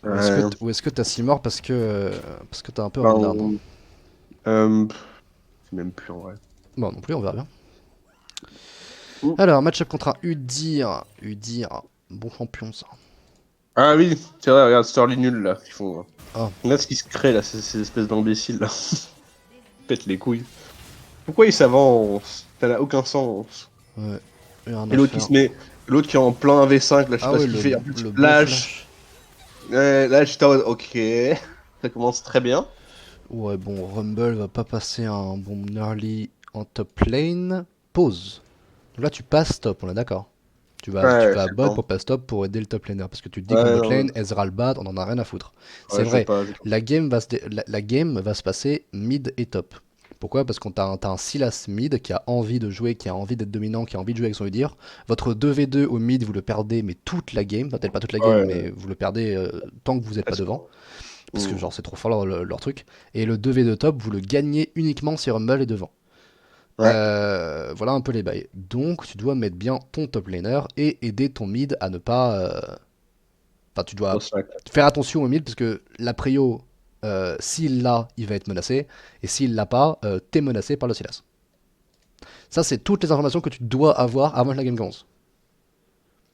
Ouais. Ou est-ce que t'as 6 morts parce que t'as un peu Bah, rundown, hein. c'est même plus en vrai. Bon, non plus, on verra bien. Ouh. Alors, match-up contre un Udyr. Udyr, bon champion ça. Ah oui, c'est vrai, regarde, Sterling nul là. Ils font... Ah, Regarde ce qui se crée là, ces espèces d'imbéciles là. Pète les couilles. Pourquoi ils s'avancent? Ça n'a aucun sens. ouais, rien Et à l'autre qui faire. se met. L'autre qui est en plein V5, là, je sais Ah pas ouais, ce qu'il fait. En plus, le beau lâche. flash. Là, j'étais en mode, ok. Ça commence très bien. Ouais, bon, Rumble va pas passer un bon early en top lane. Pause. Donc là, tu passes top, on est d'accord. Tu Ouais, vas à c'est le bot temps. pour pass top pour aider le top laner. Parce que tu te dis qu'en Ouais, bot non, lane, Ezreal bad, on en a rien à foutre. C'est ouais, je veux vrai, pas, je veux pas. la game va se passer mid et top. Pourquoi? Parce qu'on t'as un Sylas mid qui a envie de jouer, qui a envie d'être dominant, qui a envie de jouer avec son Udyr. Votre 2v2 au mid, vous le perdez, mais toute la game. Enfin, peut-être pas toute la game, Ouais, mais vous le perdez tant que vous n'êtes pas presque. devant. Parce que Hmm. genre c'est trop fort leur truc. Et le 2v2 top, vous le gagnez uniquement si Rumble est devant. Ouais, Voilà un peu les bails. Donc tu dois mettre bien ton top laner et aider ton mid à ne pas... Enfin tu dois gros sac. faire attention au mid parce que la prio, s'il l'a, il va être menacé. Et s'il l'a pas, t'es menacé par le Sylas. Ça c'est toutes les informations que tu dois avoir avant que la game commence.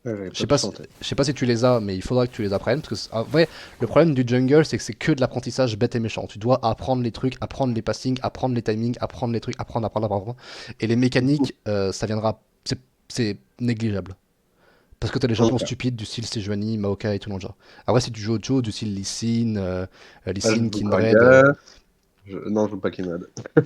Ouais, j'avais Je sais pas pas, tout ça en tête. je sais pas si tu les as, mais il faudra que tu les apprennes. Parce que, en vrai, le problème du jungle, c'est que c'est que de l'apprentissage bête et méchant. Tu dois apprendre les trucs, apprendre les passings, apprendre les timings, apprendre les trucs, apprendre. Et les mécaniques, ça viendra. C'est négligeable. Parce que t'as des champions Ok. stupides du style Sejuani, Maokai et tout le monde genre. Après, c'est du Jojo, du style Lee Ah, je Sin, joue Kindred. Gragas. Non, je joue pas Kinad.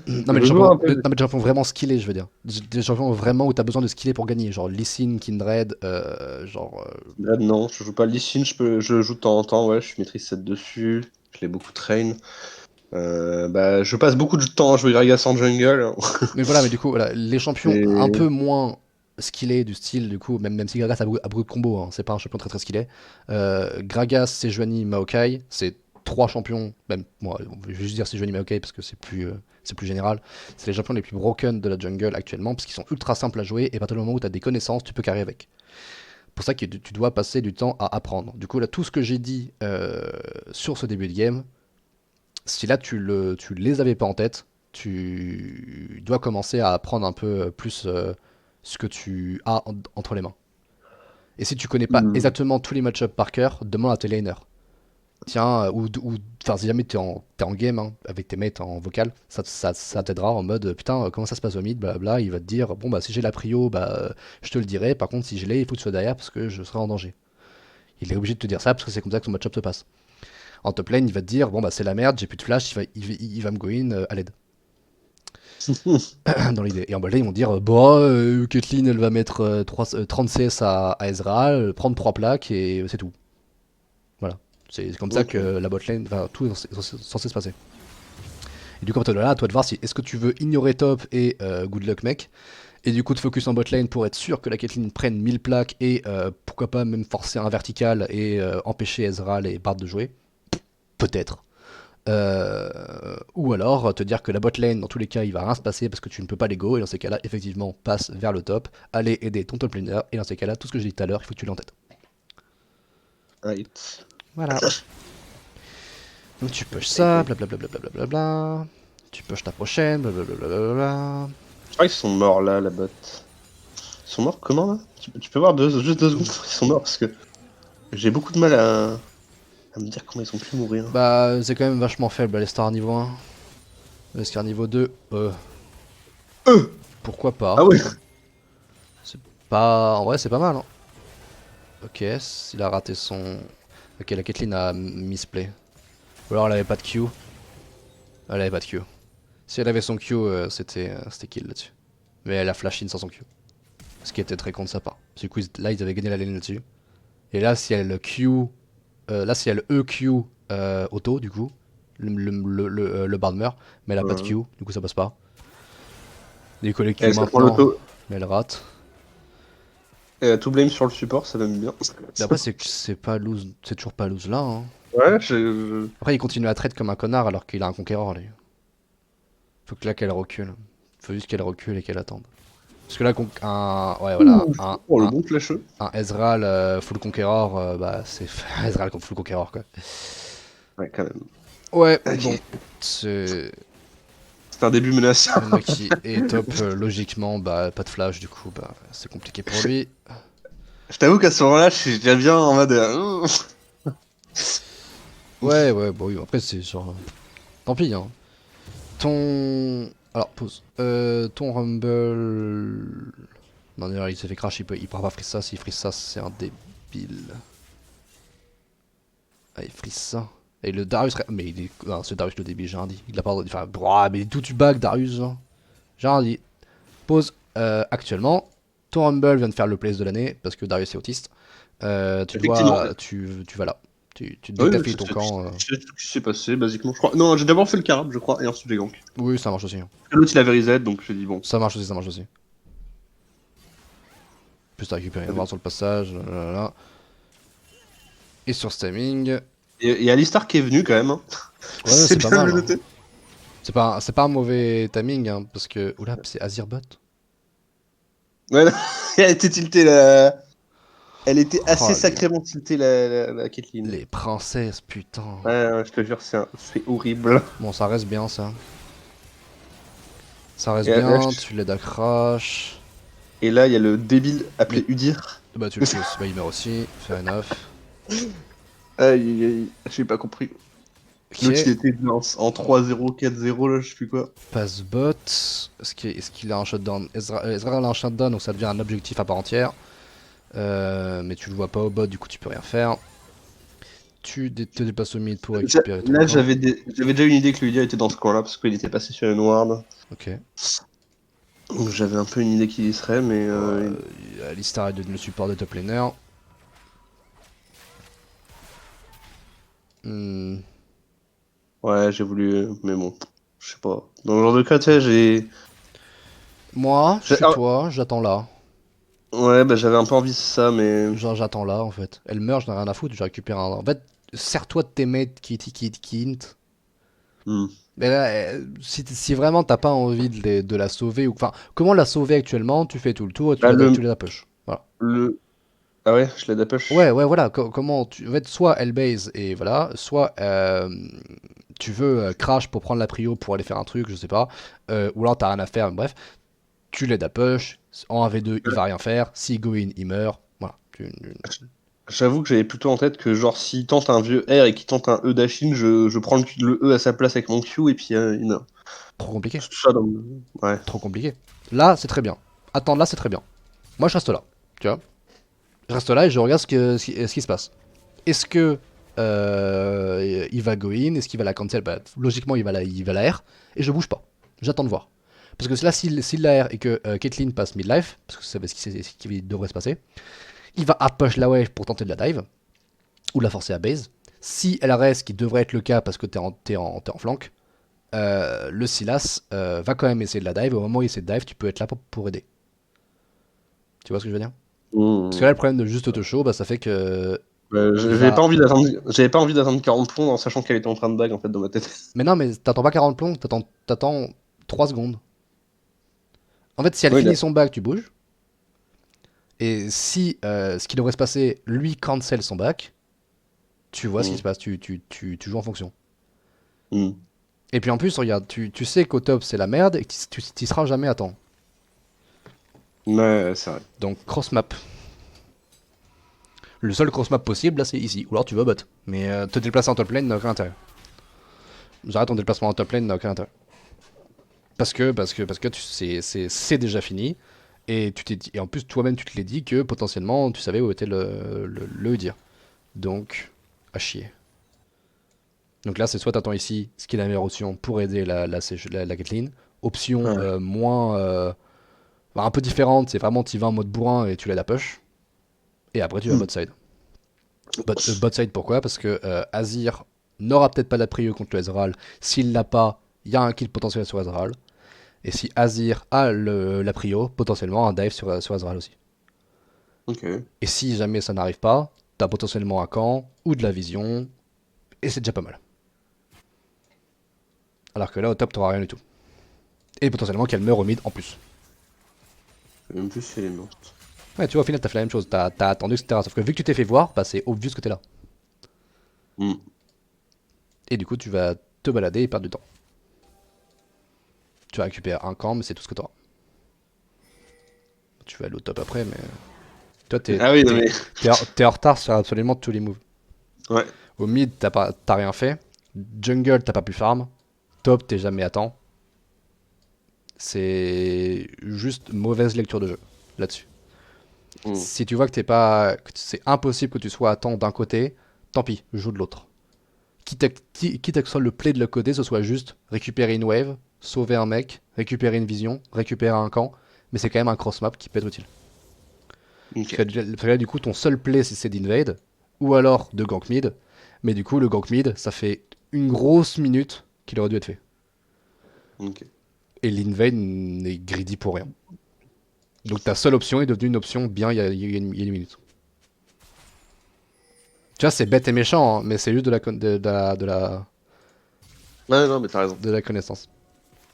Non, mais Je joue un peu. non, mais des champions vraiment skillés, je veux dire. Des champions vraiment où t'as besoin de skiller pour gagner. Genre Lee Sin, Kindred, Kinad, non, je joue pas Lee Sin, je joue de temps en temps, ouais, je maîtrise 7 dessus. Je l'ai beaucoup train. Bah, je passe beaucoup de temps à jouer Gragas en jungle, hein. Mais voilà, mais du coup, voilà, les champions un Et... peu moins skillés du style, du coup, même si Gragas a beaucoup de combo, hein, c'est pas un champion très très skillé. Gragas, Sejuani, Maokai, c'est trois champions, même, moi, je vais juste dire Sejuani, Maokai parce que c'est plus général. C'est les champions les plus broken de la jungle actuellement parce qu'ils sont ultra simples à jouer et à partir du moment où tu as des connaissances, tu peux carrer avec. Pour ça que tu dois passer du temps à apprendre. Du coup, là, tout ce que j'ai dit sur ce début de game, si là tu les avais pas en tête, tu dois commencer à apprendre un peu plus ce que tu as entre les mains. Et si tu connais pas Hmm. exactement tous les match-ups par cœur, demande à tes laners. Tiens, enfin, si jamais t'es en game hein, avec tes mates en vocal, ça t'aidera en mode putain, comment ça se passe au mid, blabla. Il va te dire bon, bah si j'ai la prio, je te le dirai. Par contre, si je l'ai, il faut que tu sois derrière parce que je serai en danger. Il est obligé de te dire ça parce que c'est comme ça que son match-up se passe. En top lane, il va te dire bon, bah c'est la merde, j'ai plus de flash, il va me go in à l'aide. Dans l'idée. Et en bas là, ils vont dire bah, Caitlyn, elle va mettre 30 CS à Ezreal, prendre 3 plaques et c'est tout. Voilà. C'est comme ça que Ok. la botlane, enfin, tout est censé se passer. Et du coup, à toi de voir si est-ce que tu veux ignorer top et good luck mec, et du coup te focus en botlane pour être sûr que la Caitlyn prenne 1000 plaques et pourquoi pas même forcer un vertical et empêcher Ezreal et Bard de jouer. Peut-être. Ou alors te dire que la bot lane, dans tous les cas, il va rien se passer parce que tu ne peux pas les go, et dans ces cas-là, effectivement, passe vers le top, allez aider ton top laner, et dans ces cas-là, tout ce que j'ai dit tout à l'heure, il faut que tu l'aies en tête. Right. Voilà. Donc tu push ça, blablabla, blablabla, tu push ta prochaine, blablabla. Je crois qu'ils sont morts là, la bot. Ils sont morts comment là? Tu peux voir juste 2 secondes ils sont morts parce que j'ai beaucoup de mal à me dire comment ils ont pu mourir. Bah, c'est quand même vachement faible, les stars niveau 1. Les stars niveau 2, Euh pourquoi Ah pas. ouais. C'est pas. En vrai, c'est pas mal, hein. Ok, il a raté son. Ok, la Caitlyn a misplay. Ou alors elle avait pas de Q. Elle avait pas de Q. Si elle avait son Q, c'était kill là-dessus. Mais elle a flash in sans son Q. Ce qui était très con de sa part. Du coup, là, ils avaient gagné la lane là-dessus. Et là, si elle Q. Là, si elle EQ auto, du coup, le bard meurt. Mais elle a pas de Q, du coup, ça passe pas. Du coup, les Q Et ça prend maintenant, l'auto. mais elle rate. Et tout blame sur le support, ça m'aime bien. Mais après, c'est pas lose, c'est toujours pas lose là. Hein. Ouais, Après, il continue à trade comme un connard alors qu'il a un conquérant, lui. Faut que là qu'elle recule. Faut juste qu'elle recule et qu'elle attende. Parce que là, ouais, voilà, Ouh, oh, le un, bon flasheux. un Ezreal full Conqueror, bah c'est Ezreal full Conqueror quoi. Ouais, quand même. Ouais, bon, Ok. c'est C'est un début menaçant. le mec qui est top, logiquement, bah pas de flash, du coup, bah c'est compliqué pour lui. Je t'avoue qu'à ce moment-là, je suis déjà bien en mode. Ouais, ouais, bon, oui, après c'est genre. Tant pis, hein. Ton. Alors, pause. Ton Rumble. Non, d'ailleurs, il s'est fait crash, il pourra pas freeze ça. S'il freeze ça, c'est un débile. Ah, il freeze ça. Et le Darius. Mais il est. Non, c'est Darius le débile, j'ai rien dit. Il a pas. Enfin, mais d'où tu back, Darius hein. J'ai rien dit. Pause. Actuellement, ton Rumble vient de faire le place de l'année parce que Darius est autiste. Tu Effectivement. dois. Tu vas là. Dès que Oui, t'as fait ton camp. je sais ce qui s'est passé, basiquement, je crois. Non, j'ai d'abord fait le carab, je crois, et ensuite j'ai gank. Oui, ça marche aussi. Hein. L'autre, il avait reset, donc j'ai dit bon. Ça marche aussi, ça marche aussi. Plus t'as récupéré une Ouais. barre sur le passage. Là. Et sur ce timing. Et Alistar qui est venu quand même, hein. Ouais, C'est c'est pas bien de mal. le Hein. noter. C'est pas un mauvais timing, hein, parce que. Oula, c'est Azirbot. Ouais, non, elle était tiltée, la. Elle était Oh, assez sacrément tiltée, la Caitlyn. les princesses, putain. Ouais, je te jure, c'est horrible. Bon, ça reste bien, ça. Ça reste Et là, bien, tu l'aides à crash. et là, il y a le débile Mais. appelé Udir. Bah, tu le tues aussi. Bah, il meurt aussi. Fair enough. Aïe, aïe, aïe, j'ai pas compris. Ok. L'autre, il était en 3-0, 4-0, là, je sais plus quoi. Passe bot. Est-ce qu'il a un shutdown Ezra a un shutdown, donc ça devient un objectif à part entière. Mais tu le vois pas au bot, du coup, tu peux rien faire. Tu te déplaces au mid pour récupérer ton Là, camp. j'avais déjà une idée que Ludia était dans ce coin-là, parce qu'il était passé sur une ward. Ok. Donc j'avais un peu une idée qu'il y serait, mais Alistar est devenu le support de top laner. Hmm. ouais, j'ai voulu. Mais bon, je sais pas. Dans le genre de cas, tu sais, j'ai. Moi, je suis Ah, toi, j'attends là. ouais, bah j'avais un peu envie de ça, mais. Genre, j'attends là en fait. Elle meurt, j'en ai rien à foutre, je récupère un. En fait, sers-toi de tes mates qui int. Hmm. Mais là, si vraiment t'as pas envie de la sauver, ou. Enfin, comment la sauver actuellement? Tu fais tout le tour et Bah, tu la push. Voilà. le. Ah ouais, je l'ai Ouais, push. ouais, voilà. Comment tu. En fait, soit elle base et voilà, soit tu veux crash pour prendre la prio pour aller faire un truc, je sais pas. Ou alors t'as rien à faire, bref. Tu l'aides à push. En 1v2, il va rien faire. S'il go in, il meurt. Voilà. J'avoue que j'avais plutôt en tête que, genre, s'il tente un vieux R et qu'il tente un E d'Achine, je prends le E à sa place avec mon Q et puis il meurt. Trop compliqué. Ça, ouais. Trop compliqué. Là, c'est très bien. Attendre là, c'est très bien. Moi, je reste là. Tu vois. Je reste là et je regarde ce qui se passe. Est-ce que il va go in? Est-ce qu'il va la cancel? Bah, logiquement, il va la R. Et je bouge pas. J'attends de voir. Parce que là, s'il la R et que Caitlyn passe midlife, parce que c'est ce qui devrait se passer, il va push la wave pour tenter de la dive. Ou la forcer à base. Si elle reste, ce qui devrait être le cas parce que t'es en flank, le Silas va quand même essayer de la dive. Au moment où il essaie de dive, tu peux être là pour aider. Tu vois ce que je veux dire? Parce que Hmm. là, le problème de juste auto show, bah, ça fait que. Il J'avais pas va. envie d'attendre, j'avais pas envie d'attendre 40 plombs en sachant qu'elle était en train de bag en fait dans ma tête. Mais non, mais t'attends pas 40 plombs, t'attends 3 secondes. En fait, si elle Oui, finit son back, tu bouges. Et si ce qui devrait se passer, lui cancel son back, tu vois ce qui se passe, tu joues en fonction. Hmm. Et puis en plus, regarde, tu sais qu'au top c'est la merde et que t'y seras jamais à temps. Ouais, c'est vrai. Donc cross map. Le seul cross map possible là c'est ici. Ou alors tu vas bot. Mais te déplacer en top lane n'a aucun intérêt. J'arrête ton déplacement en top lane n'a aucun intérêt. Parce que c'est déjà fini. Et tu t'es dit, et en plus toi-même tu te l'es dit que potentiellement tu savais où était le dire. Donc, à chier. Donc là c'est soit t'attends ici, ce qui est la meilleure option pour aider la Caitlyn. Option Ouais. moins bah, un peu différente, c'est vraiment tu vas en mode bourrin et tu l'aides à push. Et après tu vas Hmm. bot side. Bot side pourquoi? Parce que Azir n'aura peut-être pas la prio contre le Ezreal. S'il l'a pas, il y a un kill potentiel sur Ezreal. Et si Azir a la prio, potentiellement un dive sur Ezreal aussi. Ok. Et si jamais ça n'arrive pas, t'as potentiellement un camp ou de la vision, et c'est déjà pas mal. Alors que là, au top, t'auras rien du tout. Et potentiellement qu'elle meurt au mid en plus. Même plus si elle est morte. Ouais, tu vois, au final, t'as fait la même chose. T'as attendu, etc. Sauf que vu que tu t'es fait voir, bah, c'est obvious que t'es là. Hmm. Et du coup, tu vas te balader et perdre du temps. Tu vas récupérer un camp, mais c'est tout ce que t'auras. Tu vas aller au top après, mais. Toi, Ah oui, non mais. t'es en retard sur absolument tous les moves. Ouais. Au mid, t'as rien fait. Jungle, t'as pas pu farm. Top, t'es jamais à temps. C'est juste mauvaise lecture de jeu là-dessus. Hmm. Si tu vois que t'es pas, que c'est impossible que tu sois à temps d'un côté, tant pis, joue de l'autre. Quitte à que ce soit le play de l'autre côté, ce soit juste récupérer une wave, sauver un mec, récupérer une vision, récupérer un camp, mais c'est quand même un cross map qui peut être utile. Ok. Parce que là, du coup, ton seul play c'est d'invade, ou alors de gank mid, mais du coup, le gank mid, ça fait une grosse minute qu'il aurait dû être fait. Ok. Et l'invade n'est greedy pour rien. Donc ta seule option est devenue une option bien il y a une minute. Tu vois, c'est bête et méchant, hein, mais c'est juste Ouais, non, mais t'as raison. de la connaissance.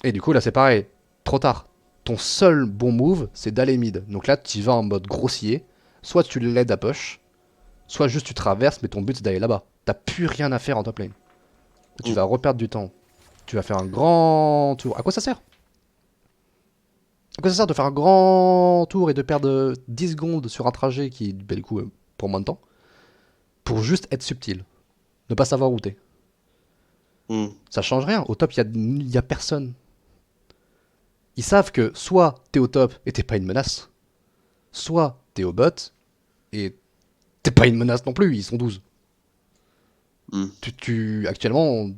Et du coup, là, c'est pareil. Trop tard. Ton seul bon move, c'est d'aller mid. Donc là, tu vas en mode grossier. Soit tu l'aides à push, soit juste tu traverses, mais ton but, c'est d'aller là-bas. T'as plus rien à faire en top lane. Tu Hmm. vas reperdre du temps. Tu vas faire un grand tour. À quoi ça sert? À quoi ça sert de faire un grand tour et de perdre 10 secondes sur un trajet qui, bah, du coup, pour moins de temps, pour juste être subtil, ne pas savoir où t'es. Hmm. Ça change rien. Au top, y a personne. Ils savent que soit t'es au top et t'es pas une menace, soit t'es au bot et t'es pas une menace non plus, ils sont 12. Hmm. Actuellement,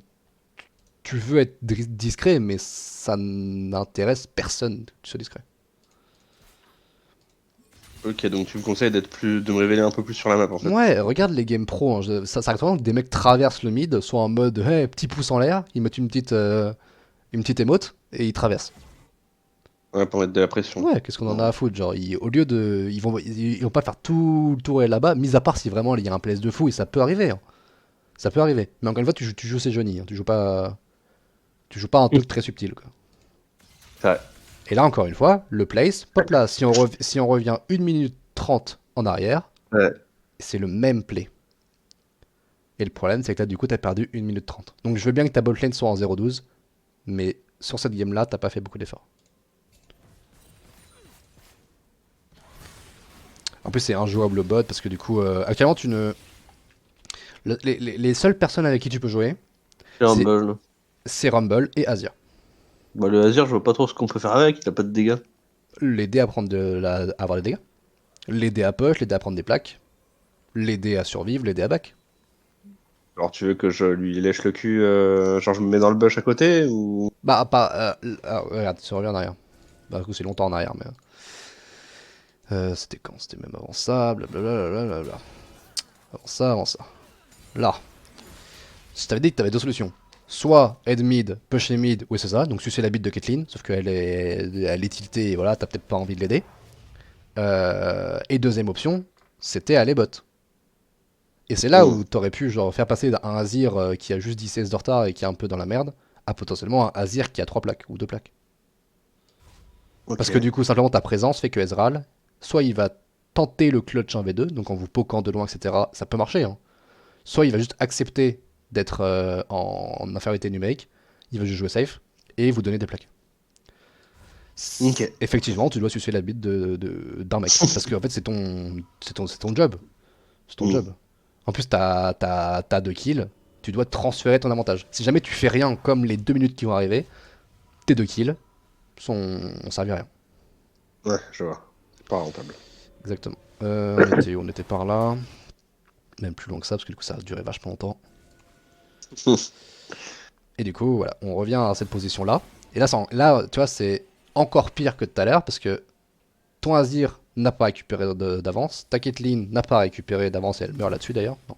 tu veux être discret, mais ça n'intéresse personne que tu sois discret. Ok, donc tu me conseilles de me révéler un peu plus sur la map en fait. Ouais, regarde les games pro, hein, ça arrive vraiment que des mecs traversent le mid, soit en mode hey, petit pouce en l'air, ils mettent une petite émote et ils traversent. Ouais, pour mettre de la pression. Ouais, qu'est-ce qu'on en a Hmm. à foutre, genre, au lieu de. Ils vont pas faire tout le tour et là-bas, mis à part si vraiment il y a un place de fou et ça peut arriver, hein. Ça peut arriver. Mais encore une fois, tu joues ces Johnny, hein. Tu joues pas un truc très subtil, quoi. Ouais. Et là, encore une fois, le place, hop là, si on revient 1 minute 30 en arrière, Ouais. c'est le même play. Et le problème, c'est que là, du coup, t'as perdu 1 minute 30. Donc je veux bien que ta botlane soit en 0-12, mais sur cette game-là, t'as pas fait beaucoup d'efforts. En plus, c'est injouable au bot parce que du coup, actuellement, les seules personnes avec qui tu peux jouer, C'est c'est Rumble. c'est Rumble et Asia. Bah, le Azir, je vois pas trop ce qu'on peut faire avec, il a pas de dégâts. L'aider à prendre à avoir des dégâts, l'aider à push, l'aider à prendre des plaques, l'aider à survivre, l'aider à back. Alors tu veux que je lui lèche le cul, genre je me mets dans le bush à côté ou. Bah, pas. Regarde, tu reviens en arrière. Bah, du coup, c'est longtemps en arrière, mais. C'était quand? C'était même avant ça, blablabla. Avant ça. Là. Je t'avais dit que t'avais deux solutions. Soit head mid, push mid, ou c'est ça, donc sucer la bite de Caitlyn, sauf elle est tiltée et voilà, t'as peut-être pas envie de l'aider. Et deuxième option, c'était aller bot. Et c'est là Hmm. où t'aurais pu genre faire passer un Azir qui a juste 10 CS de retard et qui est un peu dans la merde, à potentiellement un Azir qui a 3 plaques ou 2 plaques. Parce que Ok. du coup, simplement ta présence fait que Ezreal, soit il va tenter le clutch 1v2, donc en vous poquant de loin, etc. Ça peut marcher, hein. Soit il va juste accepter d'être en infériorité numérique, il va juste jouer safe et vous donner des plaques. Ok. Effectivement, tu dois sucer la bite d'un mec. Parce que en fait, c'est ton job. C'est ton Hmm. job. En plus, t'as 2 kills, tu dois transférer ton avantage. Si jamais tu fais rien comme les 2 minutes qui vont arriver, tes 2 kills ont servi à rien. Ouais, je vois. C'est pas rentable. Exactement. On était par là. Même plus loin que ça, parce que du coup, ça a duré vachement longtemps. Et du coup, voilà, on revient à cette position-là. Et là, tu vois, c'est encore pire que tout à l'heure, parce que ton Azir n'a pas récupéré d'avance, ta Caitlyn n'a pas récupéré d'avance, et elle meurt là-dessus d'ailleurs, non.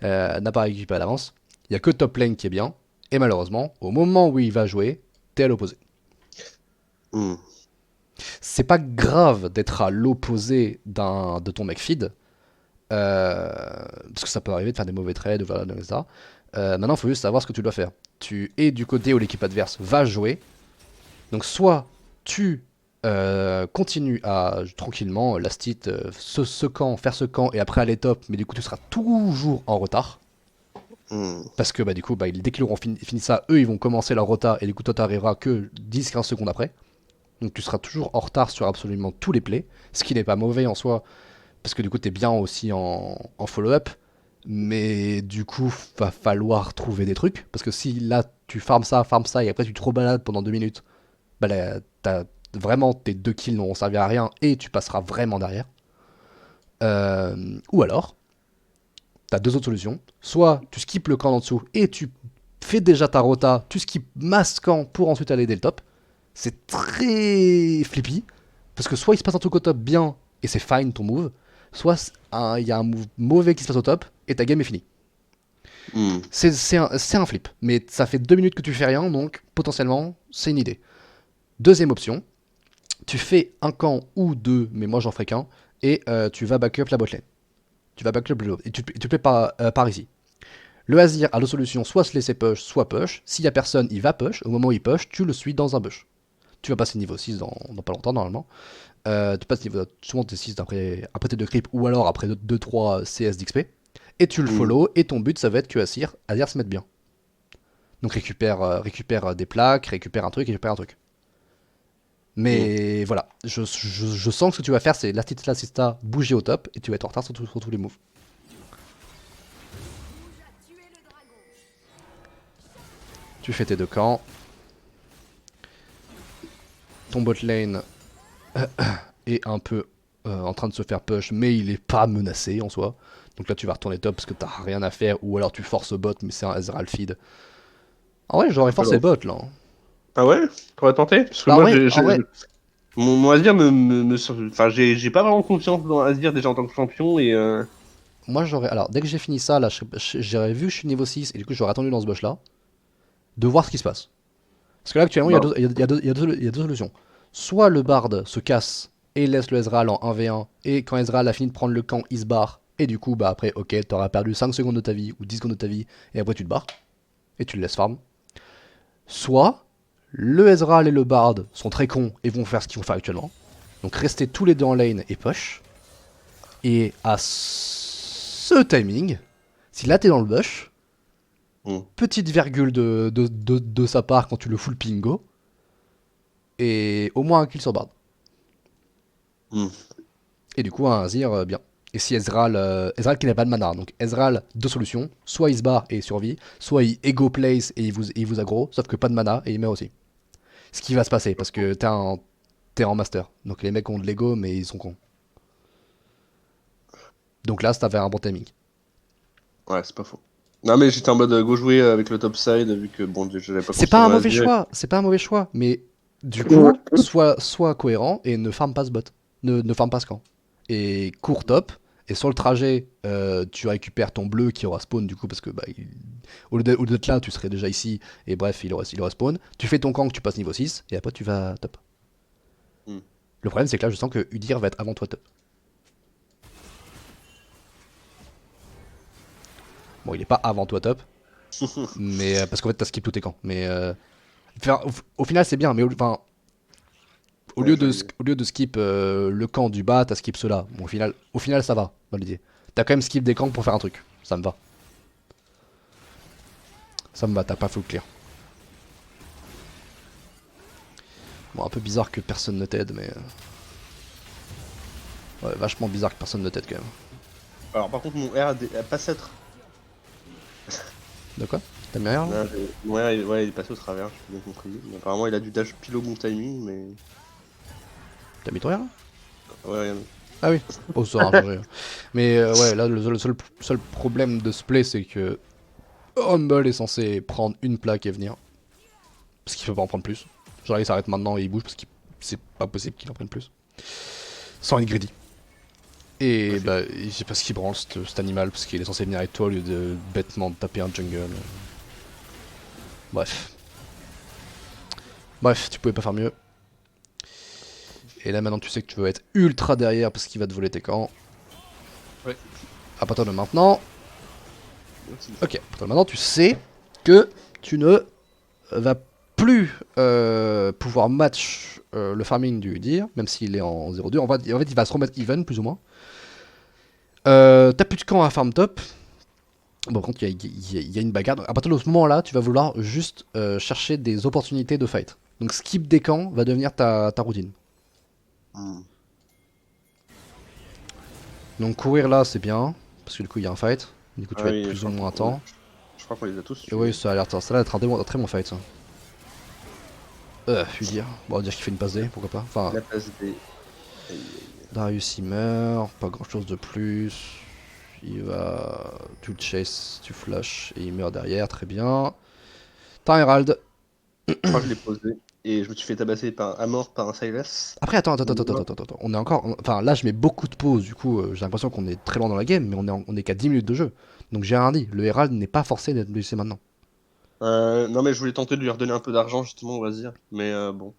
N'a pas récupéré d'avance. Il n'y a que top lane qui est bien, et malheureusement, au moment où il va jouer, t'es à l'opposé. Hmm. C'est pas grave d'être à l'opposé de ton mec feed, parce que ça peut arriver de faire des mauvais trades, voilà, etc. Maintenant, il faut juste savoir ce que tu dois faire. Tu es du côté où l'équipe adverse va jouer. Donc, soit tu continue à tranquillement last hit, ce camp, faire ce camp et après aller top, mais du coup tu seras toujours en retard. Parce que du coup, dès qu'ils auront fini ça, eux ils vont commencer leur rota et du coup toi t'arriveras que 10-15 secondes après. Donc tu seras toujours en retard sur absolument tous les plays, ce qui n'est pas mauvais en soi, parce que du coup t'es bien aussi en follow-up. Mais du coup, va falloir trouver des trucs, parce que si là tu farmes ça, et après tu te rebalades pendant 2 minutes, là, vraiment tes 2 kills n'auront servi à rien et tu passeras vraiment derrière. Ou alors, t'as 2 autres solutions. Soit tu skips le camp en dessous et tu fais déjà ta rota, tu skips masse camp pour ensuite aller dès le top. C'est très flippy, parce que soit il se passe un truc au top bien et c'est fine ton move, soit il y a un move mauvais qui se passe au top et ta game est finie. C'est un flip, mais ça fait 2 minutes que tu fais rien, donc potentiellement c'est une idée. Deuxième option, tu fais un camp ou 2, mais moi j'en ferai qu'un, et tu vas backup la botlane. Tu vas backup le et tu plais par ici. Le Azir a deux solutions, soit se laisser push, soit push. S'il y a personne, il va push. Au moment où il push, tu le suis dans un bush. Tu vas passer niveau 6 dans pas longtemps normalement. Tu passes niveau souvent tes 6 après tes 2 creeps ou alors après 2-3 CS d'XP. Et tu le follow, et ton but ça va être que Azir se mette bien. Donc récupère des plaques, récupère un truc. Mais voilà, je sens que ce que tu vas faire, c'est l'assista bouger au top, et tu vas être en retard sur tous les moves. Tu fais tes 2 camps. Ton bot lane est un peu en train de se faire push, mais il est pas menacé en soi. Donc là tu vas retourner top parce que t'as rien à faire, ou alors tu forces bot, mais c'est un Ezreal feed. En vrai, j'aurais forcé bot là. Ah ouais? T'aurais tenté? Parce que Bah, moi, en vrai, mon Azir Enfin, j'ai pas vraiment confiance dans Azir déjà en tant que champion et. moi j'aurais. Alors, dès que j'ai fini ça, là, j'aurais vu que je suis niveau 6, et du coup j'aurais attendu dans ce bush là, de voir ce qui se passe. Parce que là actuellement, Bah, il y a deux solutions. Soit le Bard se casse et laisse le Ezreal en 1v1, et quand Ezreal a fini de prendre le camp, il se barre, et du coup, après, ok, t'auras perdu 5 secondes de ta vie, ou 10 secondes de ta vie, et après tu te barres, et tu le laisses farm. Soit le Ezreal et le Bard sont très cons et vont faire ce qu'ils vont faire actuellement. Donc rester tous les deux en lane et push. Et à ce timing, si là t'es dans le bush, petite virgule de sa part quand tu le full pingo, et au moins un kill sur Bard. Et du coup un Azir bien. Et si Ezreal qui n'a pas de mana, donc Ezreal, deux solutions, soit il se barre et il survit, soit il ego place et il vous aggro, sauf que pas de mana et il meurt aussi. Ce qui va se passer, parce que t'es en master. Donc les mecs ont de l'ego, mais ils sont cons. Donc là, t'avais un bon timing. ouais, c'est pas faux. Non, mais j'étais en mode go jouer avec le top side, vu que bon, j'avais pas C'est construit pas un mon mauvais Azir. choix, c'est pas un mauvais choix, mais du coup, sois cohérent et ne farm pas ce bot. Ne farm pas ce camp. Et cours top, et sur le trajet, tu récupères ton bleu qui aura spawn du coup, parce que au lieu d'être là, tu serais déjà ici, et bref, il aura spawn. Tu fais ton camp, que tu passes niveau 6, et après tu vas top. Le problème, c'est que là, je sens que Udyr va être avant toi top. Bon, il est pas avant toi top, mais parce qu'en fait, t'as skip tous tes camps. Mais au final, c'est bien, mais au lieu de skip le camp du bas, t'as skip cela. Bon, au final, ça va, dans l'idée. T'as quand même skip des camps pour faire un truc. Ça me va. Ça me va, t'as pas full clear. Bon, un peu bizarre que personne ne t'aide, mais. Ouais, vachement bizarre que personne ne t'aide quand même. Alors, par contre, mon R a pas s'être. De quoi? T'as mis rien là? Ouais, il est passé au travers, j'ai bien compris. Mais apparemment, il a dû dash pile au bon timing, mais. T'as mis ton rien là? Ouais, rien. Ah oui. Oh, ça aura changé. Mais ouais, là, le seul problème de ce play, c'est que Humble est censé prendre une plaque et venir. Parce qu'il peut pas en prendre plus. Genre, il s'arrête maintenant et il bouge parce que c'est pas possible qu'il en prenne plus. Sans être greedy. Et je sais pas ce qu'il branle cet animal, parce qu'il est censé venir avec toi au lieu de bêtement taper un jungle. Bref. Bref, tu pouvais pas faire mieux. Et là maintenant tu sais que tu veux être ultra derrière parce qu'il va te voler tes camps. Ouais. À partir de maintenant. Ok, à partir de maintenant tu sais que tu ne vas plus pouvoir match le farming du Udyr, même s'il est en 0-2. En fait, il va se remettre even, plus ou moins. T'as plus de camp à farm top. Bon, par contre, il y a une bagarre. À partir de ce moment-là, tu vas vouloir juste chercher des opportunités de fight. Donc, skip des camps va devenir ta routine. Donc, courir là, c'est bien. Parce que du coup, il y a un fight. Du coup, tu vas être plus ou moins à temps. Je crois qu'on les a tous. Et oui, ça a l'air d'être un très bon fight, ça. Udyr. Bon, on va dire qu'il fait une passe D, pourquoi pas. Enfin, la passe D. Darius, il meurt. Pas grand-chose de plus. Il va... Tu le chase, tu flash et il meurt derrière, très bien. T'as un Herald. Je crois que je l'ai posé. Et je me suis fait tabasser à mort par un Silas. Après, attends. On est encore... Enfin, là, je mets beaucoup de pauses, du coup, j'ai l'impression qu'on est très loin dans la game, mais on est qu'à 10 minutes de jeu. Donc j'ai rien dit, le Herald n'est pas forcé d'être blessé maintenant. Non, mais je voulais tenter de lui redonner un peu d'argent, justement, on va dire. Mais bon.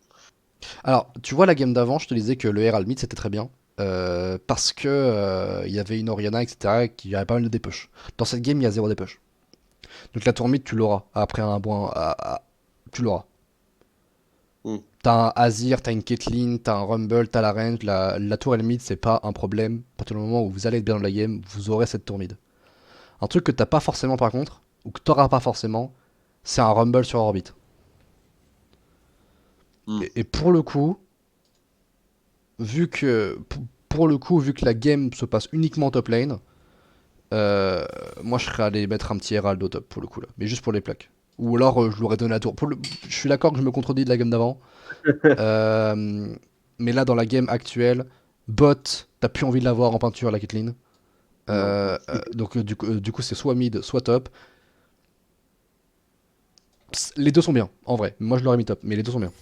Alors, tu vois, la game d'avant, je te disais que le Herald mid, c'était très bien. Parce que il y avait une Oriana, etc., qui avait pas mal de dépush. Dans cette game, il y a 0 dépush. Donc la tour mid, tu l'auras. Après un bon... tu l'auras. T'as un Azir, t'as une Caitlyn, t'as un Rumble, t'as la range, la tour et le mid, c'est pas un problème. À partir du moment où vous allez être bien dans la game, vous aurez cette tour mid. Un truc que t'as pas forcément par contre, ou que t'auras pas forcément, c'est un Rumble sur orbite. Et pour le coup, vu que la game se passe uniquement top lane, moi je serais allé mettre un petit Herald au top pour le coup là, mais juste pour les plaques. Ou alors je l'aurais donné la tour. Je suis d'accord que je me contredis de la game d'avant. Mais là, dans la game actuelle, bot, t'as plus envie de l'avoir en peinture, la Caitlyn. Donc, du coup, c'est soit mid, soit top. Les deux sont bien, en vrai. Moi, je l'aurais mis top, mais les deux sont bien.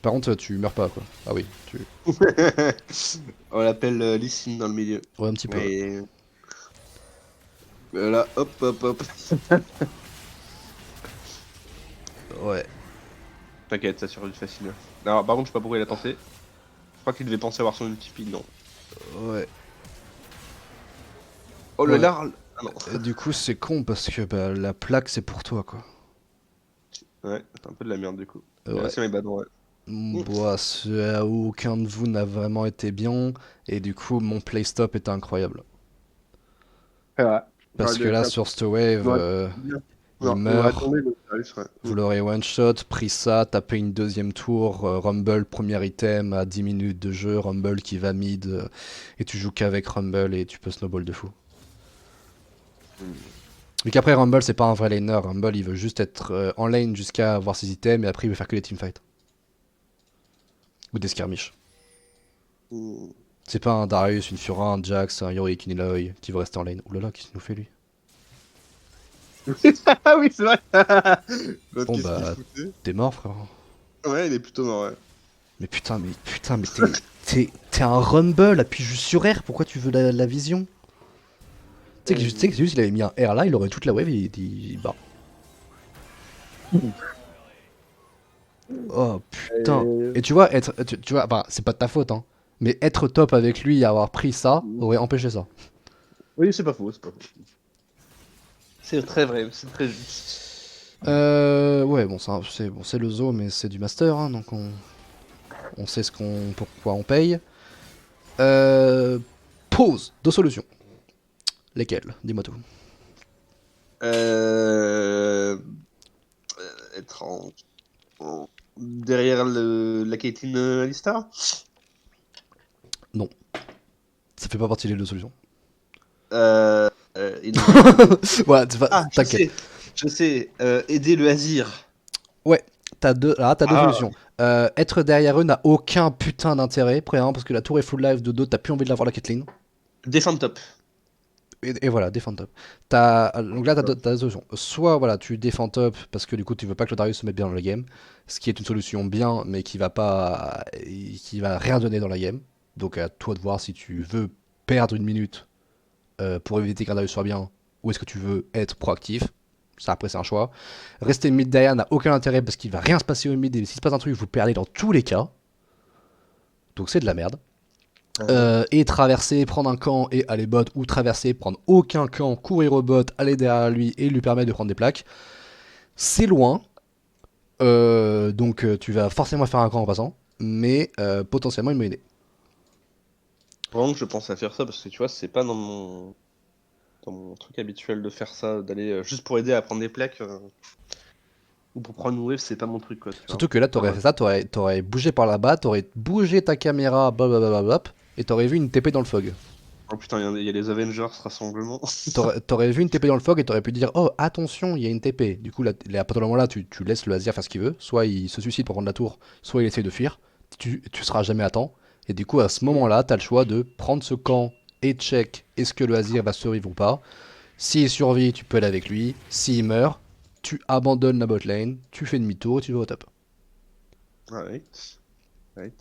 Par contre, tu meurs pas, quoi. Ah oui, tu. On l'appelle Lee Sin dans le milieu. Ouais, un petit peu. Et... Là, hop. Ouais. T'inquiète, ça survit facile. Alors, par contre, je sais pas pourquoi il a tenté. Je crois qu'il devait penser avoir son ulti speed, non. Ouais. Oh Ouais. là. Ah non. Et du coup, c'est con parce que bah, la plaque, c'est pour toi, quoi. Ouais, c'est un peu de la merde du coup. Ouais. C'est mes badons, ouais. Bah, aucun de vous n'a vraiment été bien. Et du coup, mon playstop était incroyable. Ouais. Parce que là, sur cette wave, il meurt. Vous l'aurez one shot, pris ça, tapé une deuxième tour, Rumble, premier item à 10 minutes de jeu, Rumble qui va mid, et tu joues qu'avec Rumble et tu peux snowball de fou. Mais qu'après Rumble c'est pas un vrai laner, Rumble il veut juste être en lane jusqu'à avoir ses items et après il veut faire que des teamfights. Ou des skirmishes. C'est pas un Darius, une Fiora, un Jax, un Yorick, une Eloy qui veut rester en lane. Oulala, qu'est-ce qu'il nous fait lui? Ah oui, c'est vrai. Bon bah, t'es mort frère. Ouais, il est plutôt mort, ouais. Mais putain, t'es un Rumble, appuie juste sur R, pourquoi tu veux la vision? Tu sais que juste il avait mis un R là, il aurait toute la wave et il bat. Oh putain. Et tu vois, tu vois, enfin, c'est pas de ta faute, hein. Mais être top avec lui et avoir pris ça aurait empêché ça. Oui, c'est pas faux, c'est pas faux. C'est très vrai, c'est très juste. Ouais, bon, c'est le zoo, mais c'est du master, hein, donc on sait pourquoi on paye. Pause, deux solutions. Lesquelles? Dis-moi tout. Être derrière la Caitlyn Alistar. Non. Ça fait pas partie des deux solutions. Ouais, t'inquiète. Je sais, aider le Azir. Ouais, t'as deux solutions. Être derrière eux n'a aucun putain d'intérêt, premièrement, parce que la tour est full life, de deux, t'as plus envie de la voir la Caitlyn. Défendre top. Et voilà, défends top. Donc là, t'as deux solutions. Soit voilà, tu défends top parce que du coup, tu veux pas que le Darius se mette bien dans la game, ce qui est une solution bien, mais qui va rien donner dans la game. Donc à toi de voir si tu veux perdre une minute pour éviter qu'un Darius soit bien, ou est-ce que tu veux être proactif. Ça, après, c'est un choix. Rester mid derrière n'a aucun intérêt parce qu'il va rien se passer au mid, et s'il se passe un truc, vous perdez dans tous les cas. Donc c'est de la merde. Et traverser, prendre un camp et aller bot, ou traverser, prendre aucun camp, courir au bot, aller derrière lui et lui permettre de prendre des plaques. C'est loin. Donc tu vas forcément faire un camp en passant, mais potentiellement une monnaie. Vraiment que je pense à faire ça parce que tu vois, c'est pas dans mon truc habituel de faire ça, d'aller juste pour aider à prendre des plaques ou pour prendre une wave, c'est pas mon truc quoi, tu vois. Surtout que là, t'aurais fait ça, t'aurais bougé par là-bas, t'aurais bougé ta caméra, blablabla, et t'aurais vu une TP dans le fog. Oh putain, il y a les Avengers rassemblement. T'aurais vu une TP dans le fog et t'aurais pu dire oh attention il y a une TP. Du coup là, à partir de moment là tu laisses le Azir faire ce qu'il veut. Soit il se suicide pour prendre la tour, soit il essaie de fuir. Tu seras jamais à temps. Et du coup à ce moment là t'as le choix de prendre ce camp et check est-ce que le Azir va survivre ou pas. S'il survit tu peux aller avec lui. S'il meurt tu abandonnes la bot lane, tu fais demi-tour et tu vas au top. Right. Right.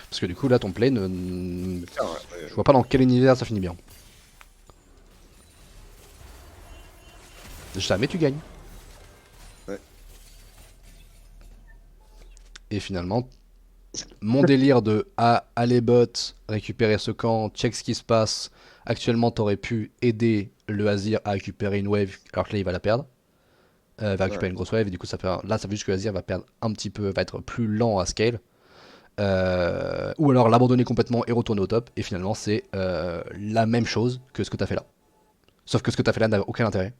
Parce que du coup là ton play Ah ouais, je vois pas dans quel univers ça finit bien. Jamais tu gagnes. ouais. Et finalement mon délire de aller bot, récupérer ce camp, check ce qui se passe. Actuellement, t'aurais pu aider le Azir à récupérer une wave, alors que là, il va la perdre. Il va récupérer Ouais. une grosse wave, et du coup, là, ça veut juste que le Azir va perdre un petit peu, va être plus lent à scale. Ou alors l'abandonner complètement et retourner au top. Et finalement, c'est la même chose que ce que t'as fait là. Sauf que ce que t'as fait là n'a aucun intérêt.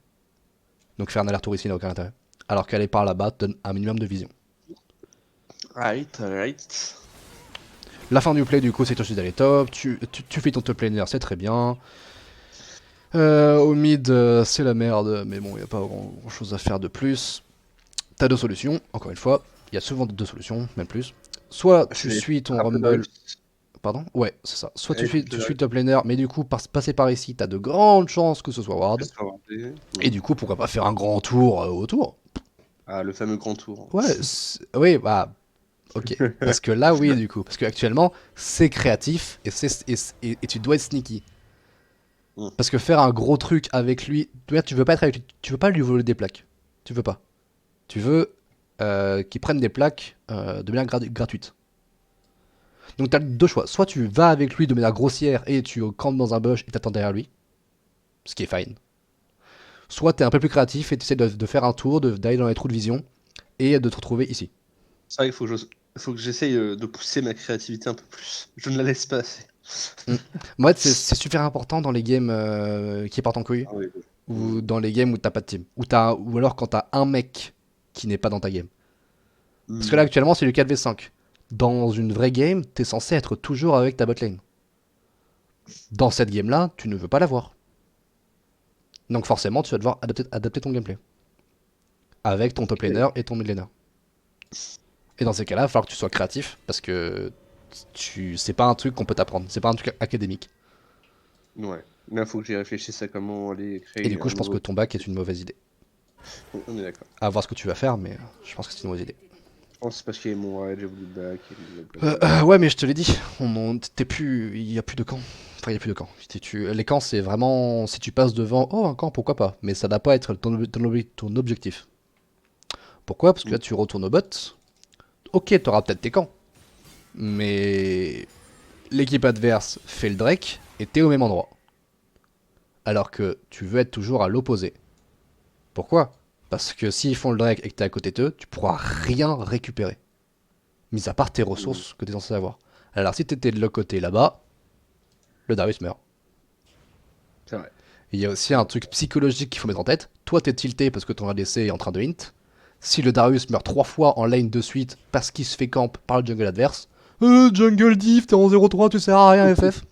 Donc faire un aller-retour ici n'a aucun intérêt. Alors qu'aller par là-bas te donne un minimum de vision. Right. La fin du play, du coup, c'est aussi d'aller top. Tu fais ton top laner, c'est très bien. Au mid, c'est la merde, mais bon, il n'y a pas grand chose à faire de plus. T'as deux solutions, encore une fois. Il y a souvent deux solutions, même plus. Soit tu C'est suis ton un peu Rumble. Darius. Pardon. Ouais, c'est ça. Soit Et tu suis le top laner, mais du coup, passer par ici, t'as de grandes chances que ce soit Ward. Et du coup, pourquoi pas faire un grand tour autour. Ah, le fameux grand tour. Ouais, oui, bah, ok. Parce que là, oui, du coup. Parce qu'actuellement, c'est créatif et tu dois être sneaky. Hmm. Parce que faire un gros truc avec lui, tu veux pas être avec lui, tu veux pas lui voler des plaques. Tu veux pas. Tu veux qu'il prenne des plaques de manière gratuite. Donc t'as deux choix. Soit tu vas avec lui de manière grossière et tu campes dans un bush et t'attends derrière lui, ce qui est fine. Soit t'es un peu plus créatif et tu essaies de faire un tour, d'aller dans les trous de vision et de te retrouver ici. C'est vrai qu'il faut que j'essaye de pousser ma créativité un peu plus. Je ne la laisse pas assez. Mm. Moi, c'est super important dans les games qui partent en couille Ah oui. ou dans les games où t'as pas de team. Ou alors quand t'as un mec qui n'est pas dans ta game. Parce que là, Hmm. actuellement, c'est du 4v5. Dans une vraie game, t'es censé être toujours avec ta botlane. Dans cette game-là, tu ne veux pas l'avoir. Donc forcément, tu vas devoir adapter ton gameplay. Avec ton top laner et ton mid laner. Et dans ces cas-là, il va falloir que tu sois créatif, parce que c'est pas un truc qu'on peut t'apprendre. C'est pas un truc académique. Ouais. Là, faut que j'y réfléchisse à comment aller Et du créer coup, un je pense que nouveau. ton bac est une mauvaise idée. On est d'accord. À voir ce que tu vas faire, mais je pense que c'est une mauvaise idée. Je pense que c'est parce qu'il y a mon raid, j'ai voulu le back, et blablabla. Ouais, mais je te l'ai dit, t'es plus, il y a plus de camp. Enfin, il y a plus de camp. Les camps, c'est vraiment si tu passes devant, oh un camp, pourquoi pas. Mais ça n'a pas être ton objectif. Pourquoi? Parce que là, tu retournes au bot. Ok, t'auras peut-être tes camps, mais l'équipe adverse fait le Drake et t'es au même endroit. Alors que tu veux être toujours à l'opposé. Pourquoi? Parce que s'ils font le Drake et que t'es à côté d'eux, tu pourras rien récupérer. Mis à part tes Mm. ressources que t'es censé avoir. Alors si t'étais de l'autre côté là-bas, le Darius meurt. C'est vrai. Il y a aussi un truc psychologique qu'il faut mettre en tête. Toi, t'es tilté parce que ton ADC est en train de hint. Si le Darius meurt 3 fois en lane de suite parce qu'il se fait camp par le jungle adverse, jungle diff, t'es en 0-3, tu sers à rien, FF.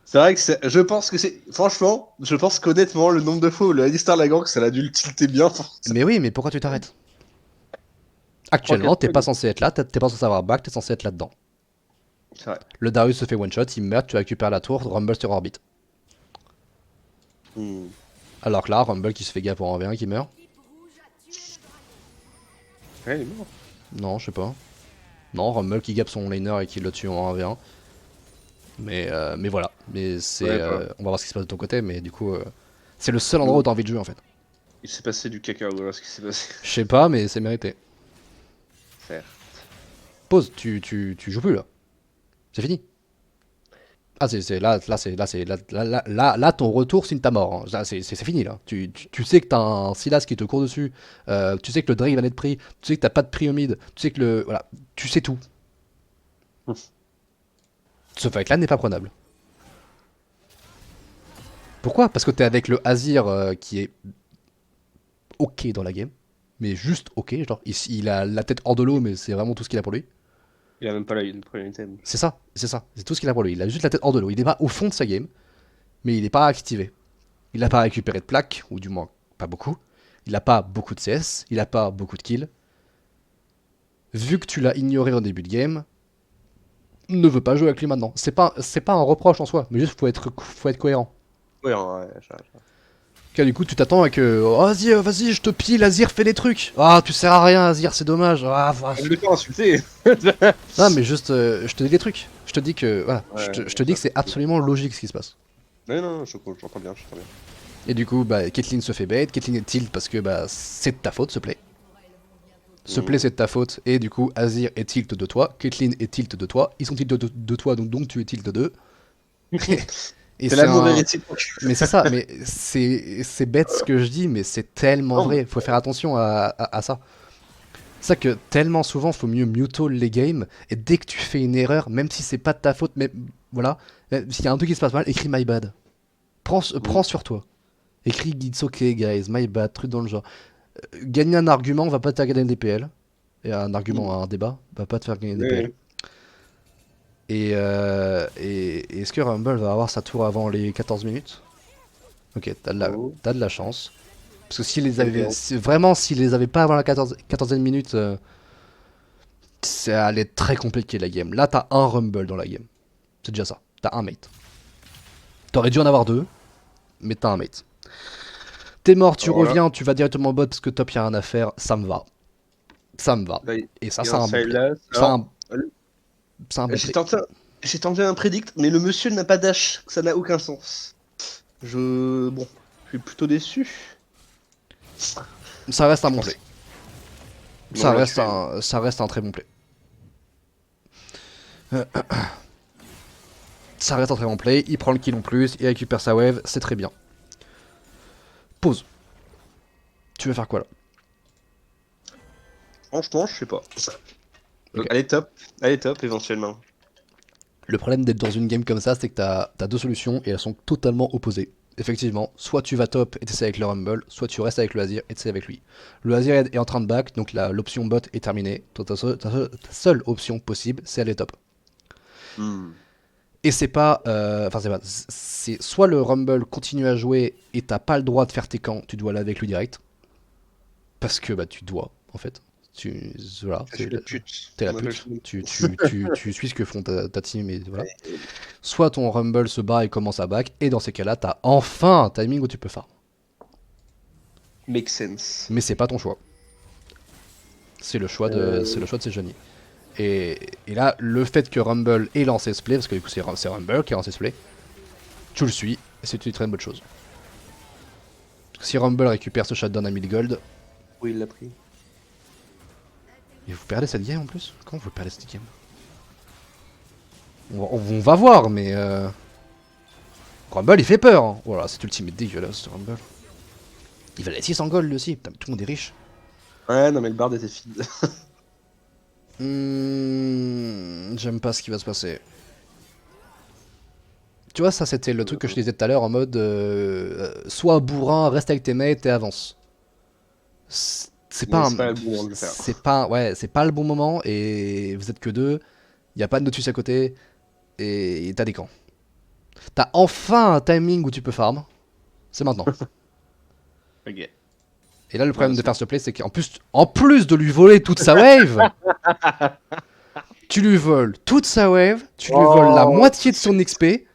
C'est vrai que je pense que c'est. Franchement, je pense qu'honnêtement, le nombre de fois où le Alistar Lagang, ça l'a dû le tilter bien fort. Mais oui, mais pourquoi tu t'arrêtes? 3-4 Actuellement, t'es fois. pas censé être là, t'es pas censé avoir back, t'es censé être là-dedans. C'est vrai. Le Darius se fait one shot, il meurt, tu récupères la tour, Rumble sur orbite. Hmm. Alors que là, Rumble qui se fait gap en 1v1 qui meurt. Ouais, il est mort. Non, je sais pas. Non, Rumble qui gap son laner et qui le tue en 1v1. Mais voilà. Mais Ouais, voilà. on va voir ce qui se passe de ton côté, mais du coup, c'est le seul endroit où Donc, t'as envie de jouer en fait. il s'est passé du caca, voilà ce qui s'est passé. Je sais pas, mais c'est mérité. Faire. Pause, tu joues plus là. C'est fini. Ah, là, ton retour signe ta mort, hein. Là, c'est fini, là. Tu sais que t'as un Silas qui te court dessus, tu sais que le Drake va être pris, tu sais que t'as pas de prix au mid, tu sais que le. Voilà, tu sais tout. Ce fight-là n'est pas prenable. Pourquoi? Parce que t'es avec le Azir qui est ok dans la game, mais juste ok, genre, il a la tête hors de l'eau, mais c'est vraiment tout ce qu'il a pour lui. Il a même pas le premier item. C'est tout ce qu'il a pour lui. Il a juste la tête hors de l'eau. Il est pas au fond de sa game, mais il n'est pas activé. Il n'a pas récupéré de plaques, ou du moins pas beaucoup. Il n'a pas beaucoup de CS, il n'a pas beaucoup de kills. Vu que tu l'as ignoré au début de game, ne veut pas jouer avec lui maintenant. C'est pas un reproche en soi, mais juste faut être cohérent. Ouais, ouais, Car du coup, tu t'attends à que oh, vas-y, je te pille, Azir, fais des trucs. Ah, tu sers à rien, Azir, c'est dommage. Ah, je le temps insulté. non, mais juste, je te dis des trucs. Je te dis que, voilà, Ouais, je te dis que c'est absolument logique ce qui se passe. Non, non, j'entends bien, j'entends bien. Et du coup, bah, Caitlyn se fait bait, Caitlyn est tilt parce que bah, c'est de ta faute, ce play. Ce play, c'est de ta faute, et du coup, Azir est tilt de toi, Caitlyn est tilt de toi, ils sont tilt de toi, donc tu es tilt d'eux. Et C'est l'amour un... hérétique. Mais c'est ça, mais c'est bête ce que je dis, mais c'est tellement Non, vrai, faut faire attention à ça. C'est ça que tellement souvent, faut mieux mute les games, et dès que tu fais une erreur, même si c'est pas de ta faute, mais voilà, s'il y a un truc qui se passe mal, écris my bad. Prends sur toi. Écris it's okay guys, my bad, truc dans le genre. Gagner un argument va pas te faire gagner des PL. Et un argument, un débat, va pas te faire gagner des PL. Ouais. Et est-ce que Rumble va avoir sa tour avant les 14 minutes? Ok, Oh. t'as de la chance. Parce que Bien. vraiment, s'ils les avaient pas avant la 14e minute, ça allait être très compliqué la game. Là, t'as un Rumble dans la game. C'est déjà ça. T'as un mate. T'aurais dû en avoir deux, mais t'as un mate. T'es mort, tu Alors là, reviens, tu vas directement au bot parce que top y'a rien à faire, ça me va. Ça me va. là, il Et ça, y c'est a un un bon play. Sylas. Ça, Alors, c'est un bon j'ai play. tenté, j'ai tenté un prédict, mais le monsieur n'a pas dash. Ça n'a aucun sens. Bon, je suis plutôt déçu. Ça reste un Je bon pense. play. Non, là, tu fais. Ça reste un très bon play. Ça reste un très bon play. Il prend le kill en plus, il récupère sa wave, c'est très bien. Pause. Tu veux faire quoi là? Franchement, je sais pas. Ok. Elle est top éventuellement. Le problème d'être dans une game comme ça, c'est que t'as deux solutions et elles sont totalement opposées. Effectivement, soit tu vas top et t'essaies avec le Rumble, soit tu restes avec le Azir et t'essaies avec lui. Le Azir est en train de back, donc l'option bot est terminée. Ta seule option possible, c'est aller top. Hmm. Et c'est pas. Enfin, c'est pas. C'est soit le Rumble continue à jouer et t'as pas le droit de faire tes camps, tu dois aller avec lui direct. Parce que bah, tu dois, en fait. Voilà, Je suis la pute. t'es la On appelle pute. ça une- Tu suis ce que font ta team et voilà. Soit ton Rumble se bat et commence à back, et dans ces cas-là, t'as enfin un timing où tu peux farm. Make sense. Mais c'est pas ton choix. C'est le choix de ces jeunes. Et là, le fait que Rumble ait lancé ce play, parce que du coup c'est Rumble qui a lancé ce play, tu le suis, et c'est une très bonne chose. Parce que si Rumble récupère ce shutdown à 1000 gold, Oui, il l'a pris. et vous perdez cette game en plus? Comment vous perdez cette game? On va voir, mais Rumble il fait peur, hein. Voilà, c'est ultimate dégueulasse ce Rumble. Il valait 600 gold lui aussi, putain, mais tout le monde est riche. Ouais, non, mais le bard était feed. J'aime pas ce qui va se passer. Tu vois, ça c'était le truc que je disais tout à l'heure en mode sois bourrin, reste avec tes mates et avance. C'est pas Mais un, c'est pas le bon moment de le faire. c'est pas le bon moment et vous êtes que deux, y a pas de Notus à côté et t'as des camps. T'as enfin un timing où tu peux farm, c'est maintenant. Ok. Et là le problème de faire ce play c'est en plus de lui voler toute sa wave, tu lui voles toute sa wave, tu lui voles la Oh, moitié de son XP.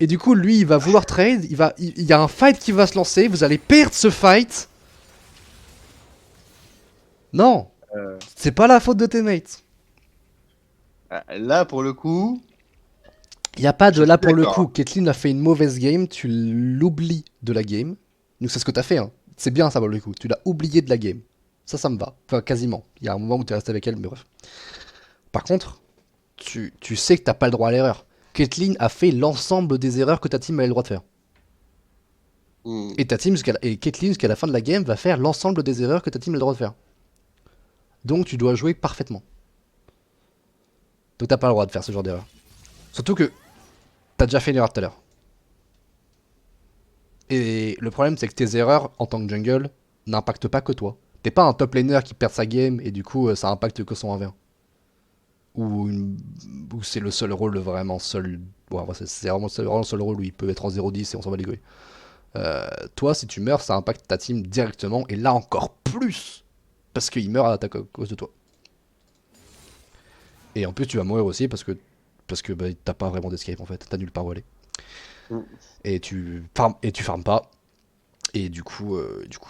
Et du coup, lui, il va vouloir trade, il y a un fight qui va se lancer, vous allez perdre ce fight. Non, euh, c'est pas la faute de tes mates. là, pour le coup, Il y a pas de je suis là pour le d'accord. coup. Caitlyn a fait une mauvaise game, tu l'oublies de la game. Donc c'est ce que t'as fait, hein. C'est bien ça pour le coup. Tu l'as oublié de la game. Ça me va. Enfin, quasiment. Il y a un moment où tu restes avec elle, mais bref. Par contre, tu sais que t'as pas le droit à l'erreur. Caitlyn a fait l'ensemble des erreurs que ta team avait le droit de faire. Hmm. Et ta team, et Caitlyn, jusqu'à la fin de la game, va faire l'ensemble des erreurs que ta team a le droit de faire. Donc tu dois jouer parfaitement. Donc t'as pas le droit de faire ce genre d'erreur. Surtout que t'as déjà fait une erreur tout à l'heure. Et le problème, c'est que tes erreurs en tant que jungle n'impactent pas que toi. T'es pas un top laner qui perd sa game et du coup ça impacte que son 1v1. Ou, ou c'est le seul rôle vraiment seul. Ouais, c'est vraiment le seul rôle où il peut être en 0-10 et on s'en va les couilles. Toi, si tu meurs, ça impacte ta team directement et là encore plus parce qu'il meurt à cause de toi. Et en plus, tu vas mourir aussi parce que bah, t'as pas vraiment d'escape en fait, t'as nulle part où aller. Hmm. Et tu farmes pas. Et du coup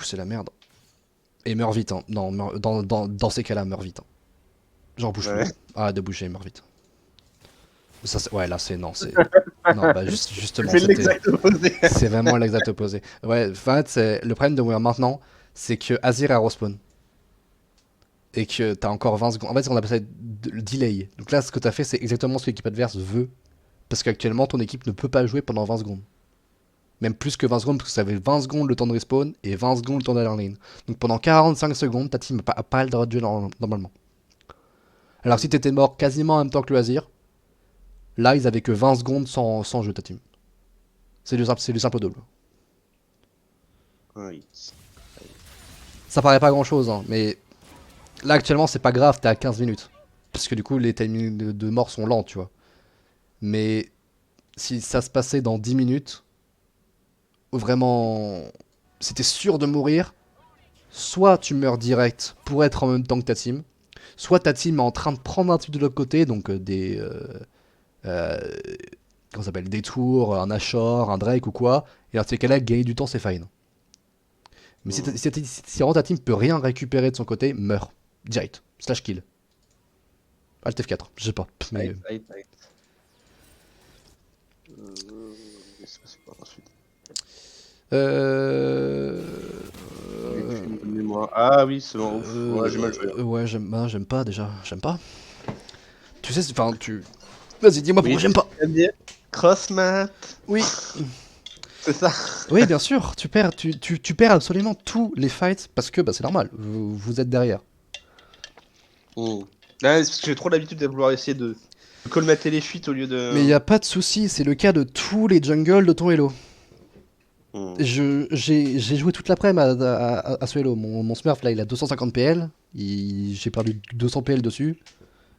c'est la merde. Et meurs vite, hein. Non, dans ces cas-là, meurs vite. Hein. J'en bouge plus. Ouais. Ah, de bouger, meurs vite. Ça, ouais, là, c'est. Non, c'est. Non, bah, justement, C'est c'était. l'exact opposé. C'est vraiment l'exact opposé. Ouais, en fait, le problème de mourir maintenant, c'est que Azir a respawn. Et que t'as encore 20 secondes. En fait, on appelle ça le delay. Donc là, ce que t'as fait, c'est exactement ce que l'équipe adverse veut. Parce qu'actuellement, ton équipe ne peut pas jouer pendant 20 secondes. Même plus que 20 secondes, parce que ça avait 20 secondes le temps de respawn et 20 secondes le temps d'aller en lane. Donc pendant 45 secondes, ta team n'a pas le droit de jouer normalement. Alors si t'étais mort quasiment en même temps que le Azir, là ils avaient que 20 secondes sans jeu ta team. C'est du simple au double. Oui. Ça paraît pas grand chose, hein, mais là actuellement c'est pas grave, t'es à 15 minutes. Parce que du coup les timings de mort sont lents, tu vois. Mais si ça se passait dans 10 minutes, vraiment, si t'es sûr de mourir, soit tu meurs direct pour être en même temps que ta team, soit ta team est en train de prendre un truc de l'autre côté, donc euh, comment ça s'appelle, des tours, un Ashore, un Drake ou quoi, et dans ces cas-là, gagner du temps c'est fine. Mais Hmm. si vraiment ta team peut rien récupérer de son côté, meurs. Direct. Slash kill. Alt F4, je sais pas. Mais... Aïe, aïe, aïe. C'est pas super ensuite. Euh... J'ai plus une bonne mémoire. Ah oui, c'est bon. Ouf. Ouais, j'ai mal joué. Ouais, j'aime pas déjà. J'aime pas. Tu sais, enfin, tu. Vas-y, dis-moi pourquoi Oui, j'aime pas. Crossmat. Oui, C'est ça. oui, bien sûr, tu perds absolument tous les fights parce que bah, c'est normal, vous êtes derrière. Hmm. Ah, c'est parce que j'ai trop l'habitude de vouloir essayer de colmater les fuites au lieu Mais il de. y a pas de souci, c'est le cas de tous les jungles de ton Elo. Hmm. J'ai joué toute l'après-midi à ce Elo. Mon Smurf là, il a 250 PL, j'ai perdu 200 PL dessus.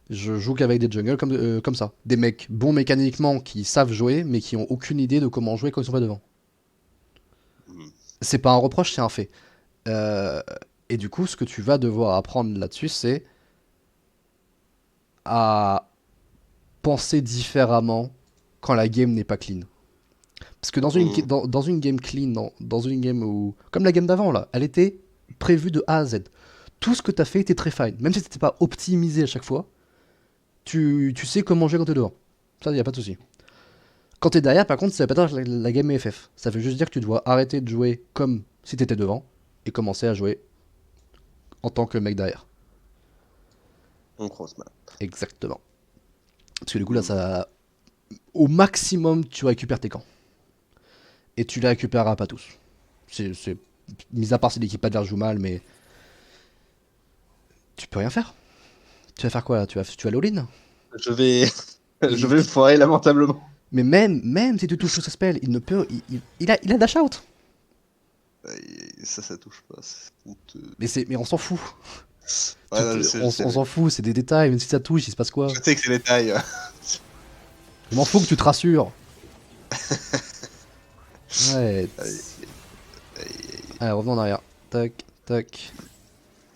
Je joue qu'avec des jungles comme ça. Des mecs bons mécaniquement qui savent jouer, mais qui ont aucune idée de comment jouer quand ils sont pas devant. Hmm. C'est pas un reproche, c'est un fait. Euh, et du coup, ce que tu vas devoir apprendre là-dessus, c'est à penser différemment quand la game n'est pas clean. Parce que Hmm. dans une game clean, dans une game où. Comme la game d'avant, là, elle était prévue de A à Z. Tout ce que tu as fait était très fine. Même si c'était pas optimisé à chaque fois, tu sais comment jouer quand t'es devant. Ça, y a pas de souci. Quand t'es derrière, par contre, ça veut pas dire que la game est FF. Ça veut juste dire que tu dois arrêter de jouer comme si t'étais devant et commencer à jouer en tant que mec derrière. On crossmat. Exactement. Parce que du coup, là, Hmm. ça. Au maximum, tu récupères tes camps. Et tu les récupéreras pas tous. C'est mis à part si l'équipe adverse joue mal, mais tu peux rien faire. Tu vas faire quoi là? Tu vas all-in. Je vais. Je Il- vais foirer lamentablement. Mais même si tu touches ce spell, il ne peut. Il a dash out. Ça touche pas. C'est honteux. Mais on s'en fout. Ouais, non, je sais, On s'en fout, c'est des détails. Même si ça touche, il se passe quoi? je sais que c'est les tailles. Je m'en fous que tu te rassures. Ouais. Aïe, aïe. Allez, revenons en arrière. Tac, tac,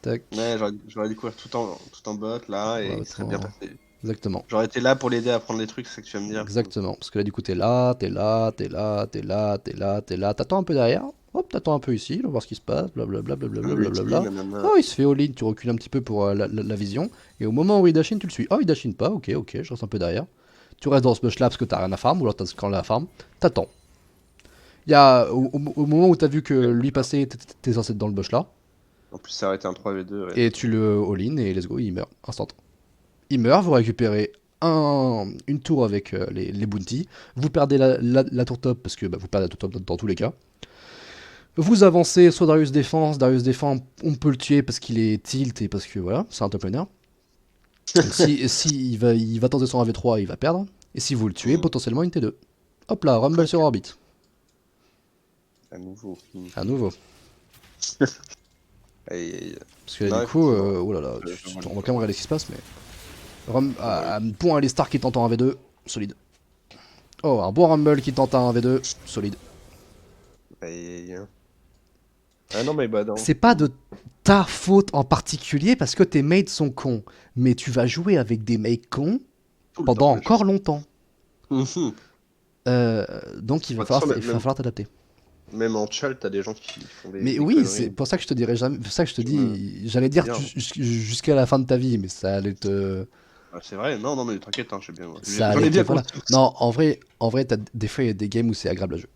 tac. Ouais, j'aurais découvert tout en bot là Ouais, et il serait bien passé. exactement. J'aurais été là pour l'aider à prendre les trucs, c'est ce que tu vas me dire. Exactement. Parce que là, du coup, t'es là, t'es là, t'es là, t'es là, t'es là, t'es là. T'attends un peu derrière. Hop, t'attends un peu ici, on va voir ce qui se passe. Blablabla, blablabla, Ulti, blablabla. nanana. Oh, il se fait all-in, tu recules un petit peu pour la vision. Et au moment où il dash in, tu le suis. Oh, il dash in pas, ok, ok, je reste un peu derrière. Tu restes dans ce bush là parce que t'as rien à farm, ou alors t'as quand la farm. T'attends. Il y a, au moment où t'as vu que lui passer, t'es censé être dans le bush là. En plus, ça aurait été un 3v2. Ouais. Et tu le all-in et let's go, il meurt. Instant. Il meurt, vous récupérez une tour avec les bounties. Vous perdez la tour top parce que vous perdez la tour top dans tous les cas. Vous avancez, soit Darius défend, on peut le tuer parce qu'il est tilt et parce que voilà, c'est un top laner. Donc si il va tenter son AV3, il va perdre. Et si vous le tuez, potentiellement une T2. Hop là, Rumble sur orbite. À nouveau. À nouveau. Aïe. Parce que là, du coup, oh là là, on va quand même regarder ce qui se passe, mais. Bon Alistar qui tente en 1v2, solide. Oh, un bon Rumble qui tente un 1v2, solide. Aïe. Ah non, mais bah non. C'est pas de ta faute en particulier parce que tes mates sont cons, mais tu vas jouer avec des mecs cons pendant encore longtemps. Donc il va falloir t'adapter. Même en chal, t'as des gens qui font Mais oui, c'est pour ça que je te dirais jamais. C'est ça que je te dis. J'allais dire jusqu'à la fin de ta vie, mais ça allait te. C'est vrai, non, mais t'inquiète, hein, je sais bien. J'en ai bien voilà. Non, en vrai, des fois, il y a des games où c'est agréable à jouer.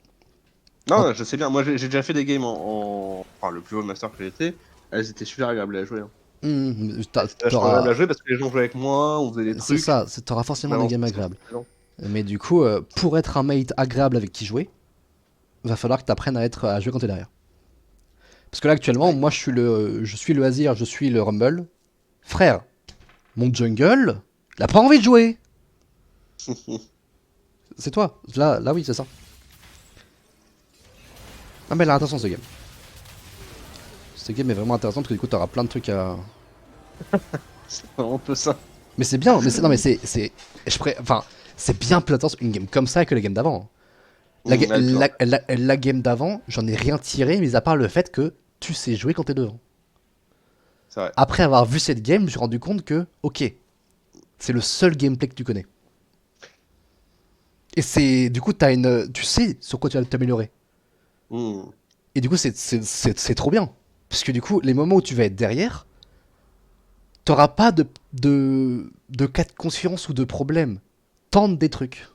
Non, je sais bien. Moi, j'ai déjà fait des games enfin, le plus haut master que j'ai été. Elles étaient super agréables à jouer. Hein. Agréable à jouer parce que les gens jouaient avec moi, on faisait des trucs. C'est ça, t'auras forcément des games agréables. Mais du coup, pour être un mate agréable avec qui jouer, va falloir que t'apprennes à jouer quand t'es derrière. Parce que là, actuellement, moi, je suis le Azir, je suis le Rumble. Frère, mon jungle, il a pas envie de jouer. C'est toi. Là, oui, c'est ça. Ah mais là, attention ce game. Ce game est vraiment intéressant parce que du coup, t'auras plein de trucs à... C'est vraiment un peu ça. Mais c'est bien, mais enfin, c'est bien plus intéressant une game comme ça que la game d'avant. La game d'avant, j'en ai rien tiré, mis à part le fait que tu sais jouer quand t'es devant. Vrai. Après avoir vu cette game, je me suis rendu compte que, ok, c'est le seul gameplay que tu connais. Et c'est, du coup, tu sais sur quoi tu vas t'améliorer. Et du coup, c'est trop bien. Parce que du coup, les moments où tu vas être derrière, t'auras pas de cas de conscience ou de problème. Tente des trucs.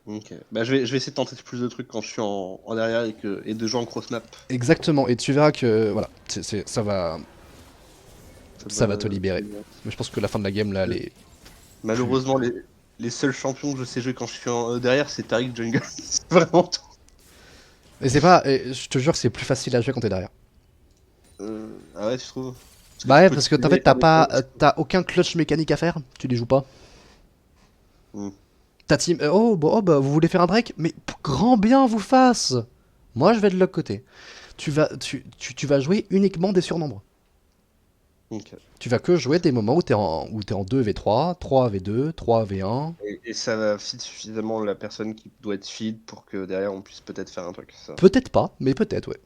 Ok. Bah, je vais essayer de tenter plus de trucs quand je suis en derrière et de jouer en cross map. Exactement. Et tu verras que, voilà, ça va te libérer. Mais je pense que la fin de la game, là, elle est... Malheureusement, les seuls champions que je sais jouer quand je suis derrière, c'est Taric Jungle. C'est vraiment tout. Et c'est pas... je te jure que c'est plus facile à jouer quand t'es derrière. Ah ouais, tu trouves? Bah ouais, parce que en fait, t'as aucun clutch mécanique à faire. Tu les joues pas. Ta team... bah, vous voulez faire un break? Mais grand bien vous fasse. Moi, je vais de l'autre côté. Tu vas jouer uniquement des surnombres. Okay. Tu vas que jouer des moments où t'es en 2v3, 3v2, 3v1. Et ça va feed suffisamment la personne qui doit être feed pour que derrière on puisse peut-être faire un truc. Peut-être pas, mais peut-être, ouais.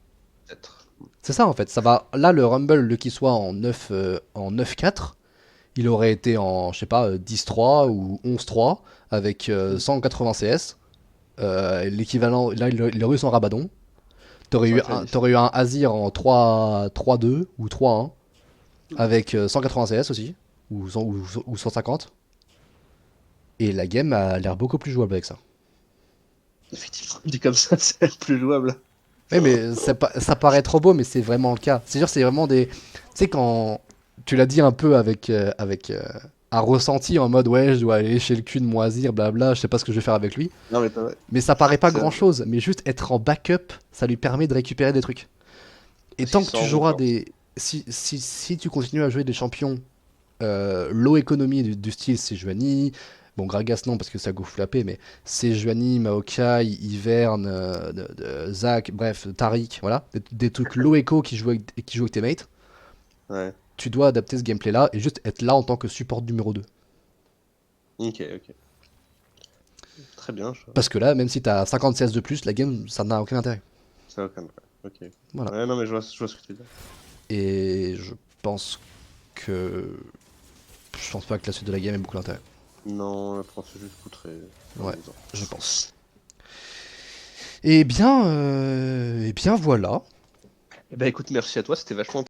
Peut-être. C'est ça en fait. Ça va. Là, le Rumble, le qui soit en 9-4, il aurait été en, je sais pas, 10-3 ou 11-3 avec 180 CS. L'équivalent, là, il aurait eu son Rabadon. T'aurais eu un Azir en 3-2 ou 3-1 avec 180 CS aussi, ou 150. Et la game a l'air beaucoup plus jouable avec ça. Effectivement, dit comme ça, c'est plus jouable. Oui, mais ça paraît trop beau, mais c'est vraiment le cas. C'est vraiment des... Tu sais, quand tu l'as dit un peu avec un ressenti en mode ouais, je dois aller chez le cul de Moisir, blabla, je sais pas ce que je vais faire avec lui. Non, mais ça paraît pas grand chose, mais juste être en backup, ça lui permet de récupérer des trucs. Et tant que tu joueras des... Si tu continues à jouer des champions low economy du style Sejuani, bon Gragas non parce que ça gonfle la paix, mais Sejuani, Maokai, Ivern, Zach, bref, Taric, voilà, des trucs low eco qui jouent avec tes mates. Ouais. Tu dois adapter ce gameplay là et juste être là en tant que support numéro 2. Ok. Très bien. Parce que là, même si t'as 50 CS de plus, la game, ça n'a aucun intérêt. Ça n'a aucun intérêt, ok. Voilà. Ouais, non, mais je vois ce que tu veux dire. Et je pense que... Je pense pas que la suite de la game ait beaucoup d'intérêt. Non, la France juste coûterait... Ouais, je pense. Et bien voilà. Eh ben écoute, merci à toi, c'était vachement